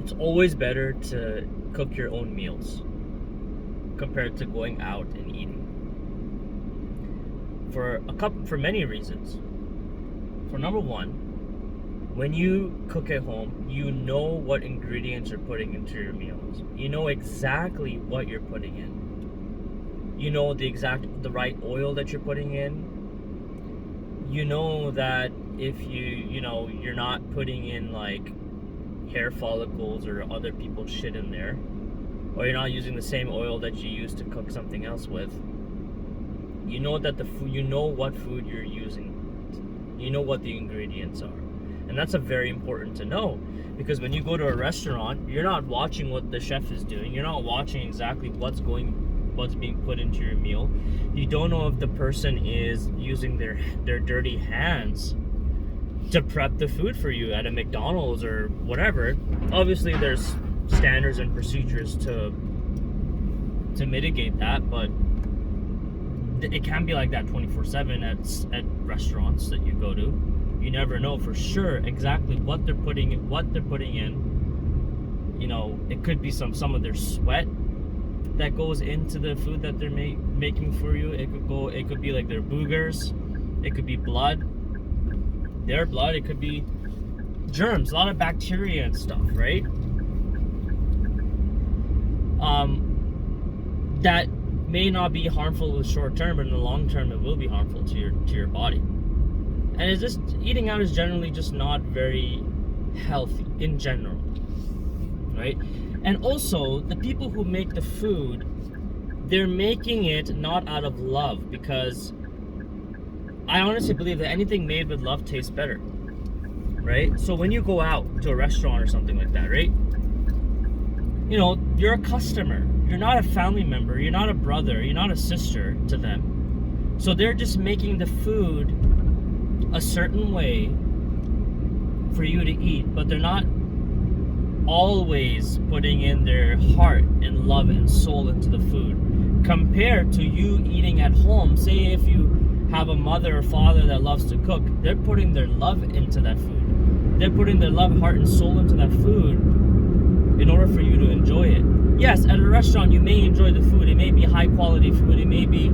It's always better to cook your own meals compared to going out and eating. For many reasons. For number one, when you cook at home, you know what ingredients you're putting into your meals. You know exactly what you're putting in. You know the right oil that you're putting in. You know that if you're not putting in like hair follicles or other people's shit in there, or you're not using the same oil that you use to cook something else with. You know that you know what food you're using. You know what the ingredients are. And that's very important to know, because when you go to a restaurant, you're not watching what the chef is doing. You're not watching exactly what's being put into your meal. You don't know if the person is using their dirty hands to prep the food for you at a McDonald's or whatever. Obviously, there's standards and procedures to mitigate that, but it can be like that 24/7 at restaurants that you go to. You never know for sure exactly what they're putting in. You know, it could be some of their sweat that goes into the food that they're making for you. It could be like their boogers. It could be blood. Their blood. It could be germs, a lot of bacteria and stuff, right? That may not be harmful in the short term, but in the long term, it will be harmful to your body. And it's just, eating out is generally just not very healthy in general, right? And also, the people who make the food, they're making it not out of love, because I honestly believe that anything made with love tastes better, right? So when you go out to a restaurant or something like that, right? You know, you're a customer. You're not a family member. You're not a brother. You're not a sister to them. So they're just making the food a certain way for you to eat, but they're not always putting in their heart and love and soul into the food, compared to you eating at home. Say if you have a mother or father that loves to cook, they're putting their love into that food. They're putting their love, heart, and soul into that food in order for you to enjoy it. Yes, at a restaurant you may enjoy the food. It may be high quality food. It may be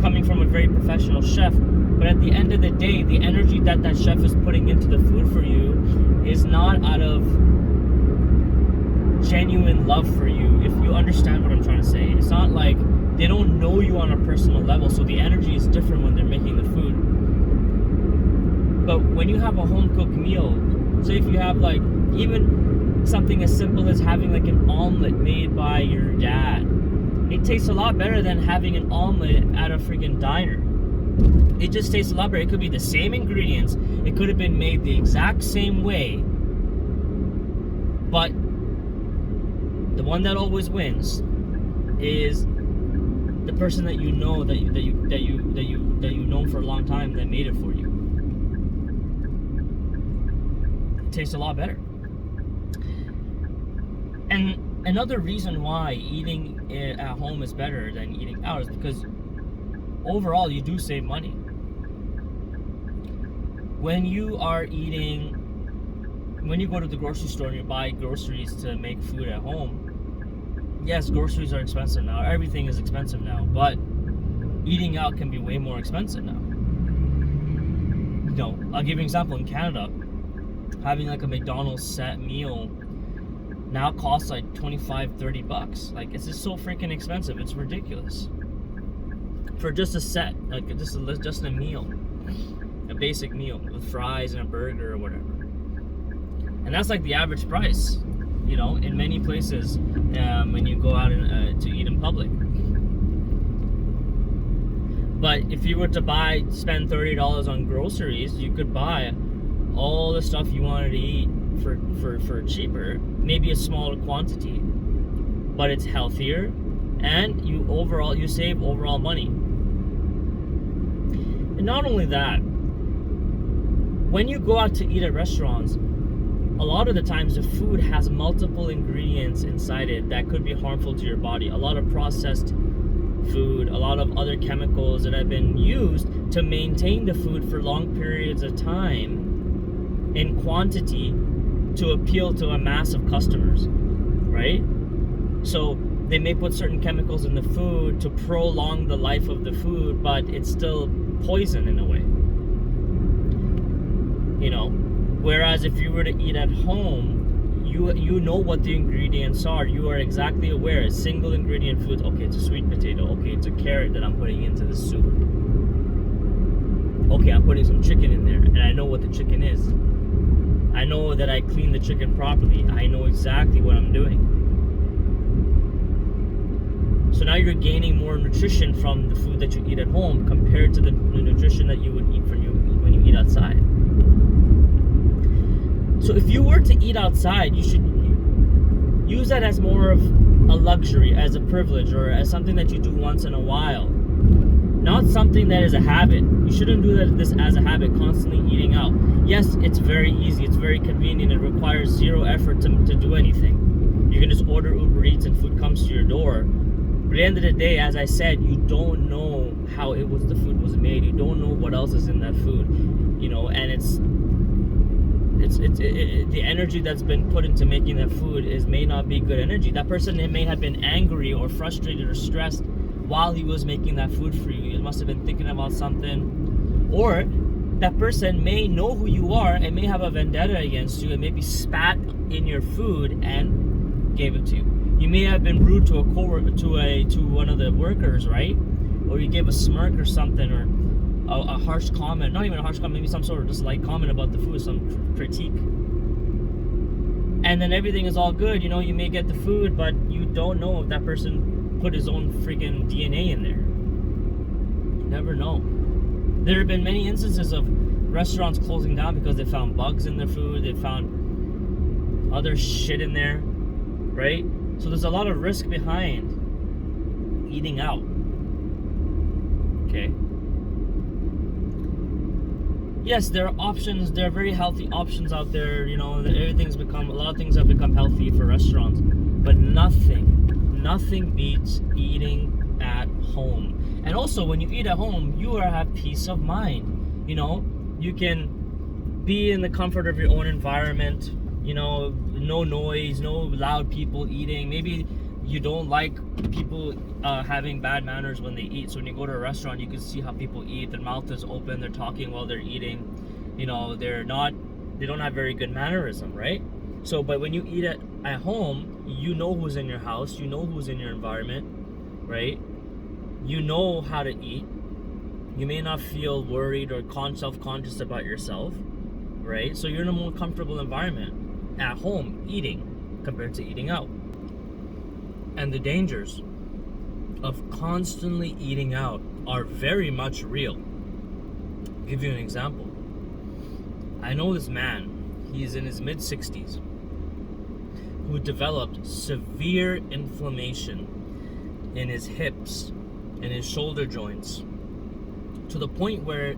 coming from a very professional chef. But at the end of the day, the energy that chef is putting into the food for you is not out of genuine love for you, if you understand what I'm trying to say. It's not like they don't know you on a personal level, so the energy is different when they're making the food. But when you have a home-cooked meal, say if you have like even something as simple as having like an omelet made by your dad, it tastes a lot better than having an omelet at a freaking diner. It just tastes a lot better. It could be the same ingredients. It could have been made the exact same way. But the one that always wins is the person that you know that you know for a long time that made it for you. It tastes a lot better. And another reason why eating at home is better than eating out is because overall you do save money. When you go to the grocery store and you buy groceries to make food at home, yes, groceries are expensive now. Everything is expensive now, but eating out can be way more expensive now. You know, I'll give you an example. In Canada, having like a McDonald's set meal now costs like $25-30. Like, it's just so freaking expensive. It's ridiculous. For just a set, like just a meal, a basic meal with fries and a burger or whatever. And that's like the average price, you know, in many places when you go out to eat in public. But if you were to spend $30 on groceries, you could buy all the stuff you wanted to eat for cheaper, maybe a smaller quantity, but it's healthier, and you save overall money. And not only that, when you go out to eat at restaurants, a lot of the times the food has multiple ingredients inside it that could be harmful to your body. A lot of processed food, a lot of other chemicals that have been used to maintain the food for long periods of time in quantity to appeal to a mass of customers, right? So they may put certain chemicals in the food to prolong the life of the food, but it's still poison in a way. Whereas if you were to eat at home, you know what the ingredients are. You are exactly aware. It's single ingredient foods. Okay, it's a sweet potato. Okay, it's a carrot that I'm putting into the soup. Okay, I'm putting some chicken in there, and I know what the chicken is. I know that I clean the chicken properly. I know exactly what I'm doing. So now you're gaining more nutrition from the food that you eat at home compared to the nutrition that you would eat when you eat outside. So if you were to eat outside, you should use that as more of a luxury, as a privilege, or as something that you do once in a while. Not something that is a habit. You shouldn't do this as a habit, constantly eating out. Yes, it's very easy, it's very convenient, it requires zero effort to do anything. You can just order Uber Eats and food comes to your door. But at the end of the day, as I said, you don't know how the food was made. You don't know what else is in that food, and it's the energy that's been put into making that food may not be good energy. That person may have been angry or frustrated or stressed while he was making that food for you. He must have been thinking about something, or that person may know who you are and may have a vendetta against you and maybe spat in your food and gave it to you. You may have been rude to a coworker, to one of the workers, right? Or you gave a smirk or something, or a harsh comment. Not even a harsh comment, maybe some sort of just light comment about the food, some critique. And then everything is all good. You may get the food, but you don't know if that person put his own freaking DNA in there. You never know. There have been many instances of restaurants closing down because they found bugs in their food. They found other shit in there, right? So there's a lot of risk behind eating out. Okay. Yes, there are options. There are very healthy options out there. A lot of things have become healthy for restaurants, but nothing beats eating at home. And also, when you eat at home, you have peace of mind. You can be in the comfort of your own environment. No noise, no loud people eating. Maybe you don't like people having bad manners when they eat. So when you go to a restaurant, you can see how people eat. Their mouth is open. They're talking while they're eating. They don't have very good mannerism, right? So, but when you eat at home, you know who's in your house. You know who's in your environment, right? You know how to eat. You may not feel worried or self-conscious about yourself, right? So you're in a more comfortable environment at home eating compared to eating out. And the dangers of constantly eating out are very much real. I'll give you an example. I know this man, he's in his mid-60s, who developed severe inflammation in his hips, in his shoulder joints, to the point where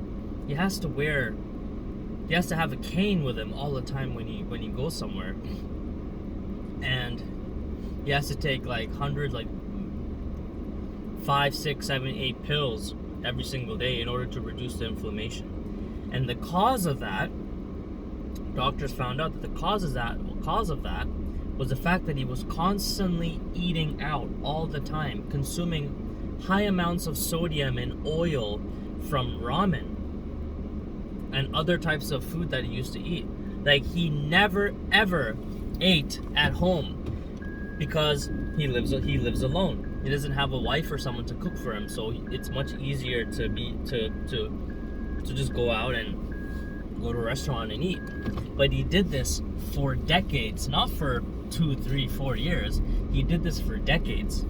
he has to have a cane with him all the time when he goes somewhere. And he has to take like 5, 6, 7, 8 pills every single day in order to reduce the inflammation. And the cause of that, doctors found out that the cause of that was the fact that he was constantly eating out all the time, consuming high amounts of sodium and oil from ramen and other types of food that he used to eat. Like, he never ever ate at home because he lives alone. He doesn't have a wife or someone to cook for him, so it's much easier to just go out and go to a restaurant and eat. But he did this for decades, not for 2, 3, 4 years. He did this for decades,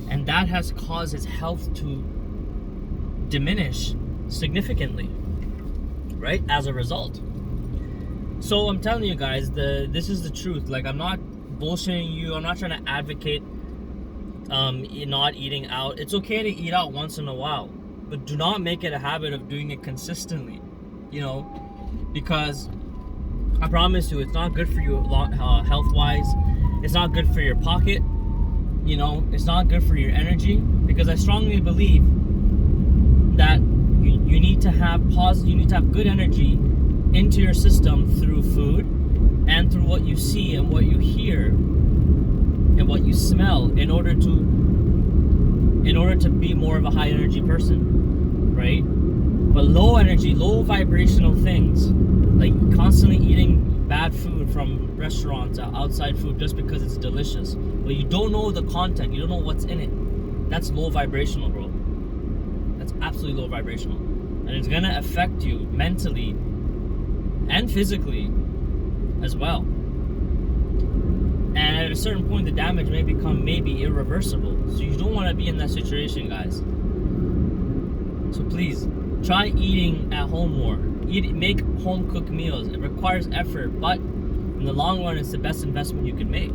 and that has caused his health to diminish significantly, right, as a result. So I'm telling you guys, this is the truth. Like, I'm not bullshitting you. I'm not trying to advocate not eating out. It's okay to eat out once in a while, but do not make it a habit of doing it consistently, because I promise you, it's not good for you health-wise. It's not good for your pocket. It's not good for your energy, because I strongly believe that you need to have good energy into your system through food, and through what you see and what you hear and what you smell in order to be more of a high energy person, right? But low energy, low vibrational things, like constantly eating bad food from restaurants, outside food, just because it's delicious, but you don't know the content, you don't know what's in it. That's low vibrational, bro. That's absolutely low vibrational, and it's gonna affect you mentally and physically as well. And at a certain point, the damage may become maybe irreversible. So you don't want to be in that situation, guys. So please try eating at home more. Make home cooked meals. It requires effort, but in the long run, it's the best investment you can make.